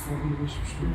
Sabır geçmiş mi?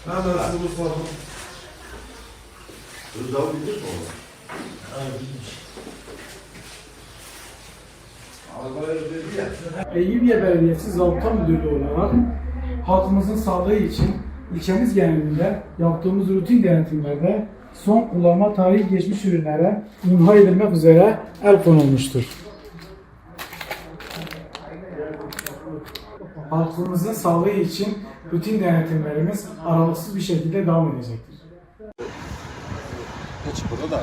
Hemen bu sorun. Rıza bilir mi onu? Evet, bilmiş. Albayır dedi ya. Eyüpiye Belediyesi Zabıta Müdürlüğü olarak halkımızın sağlığı için ilçemiz genelinde yaptığımız rutin denetimlerde son kullanma tarihi geçmiş ürünlere imha edilmek üzere el konulmuştur. Halkımızın sağlığı için rutin denetimlerimiz aralıksız bir şekilde devam edecektir. Hiç burada da.